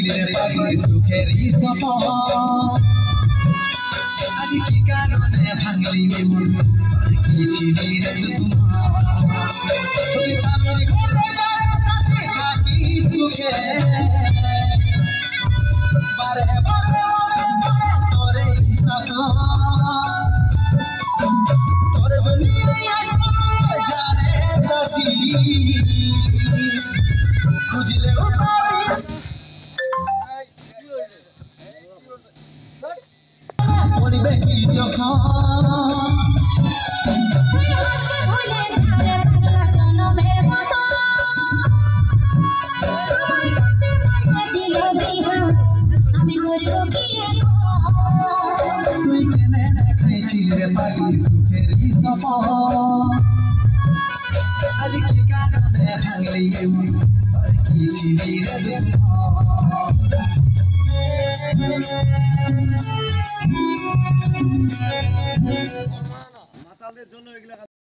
ছিলে পাগলি সুখেরই সপন আজ কি কারণে ভাঙলি মন আর কি ছিলি রে দুশ্মন তুই স্বামীর ঘরে যার সাথে থাকি সুখে বারে বারে তোরে শাসন তোর বলিয়ে আসবে জানে সাথী খুঁজলে পাবি পরিবে কি যখন তুই কেনে দেখাইছিলি রে পাগলি সুখেরই সপন আজ কি কারণে ভাঙলি মন আর কি ছিলি রে দুশ্মন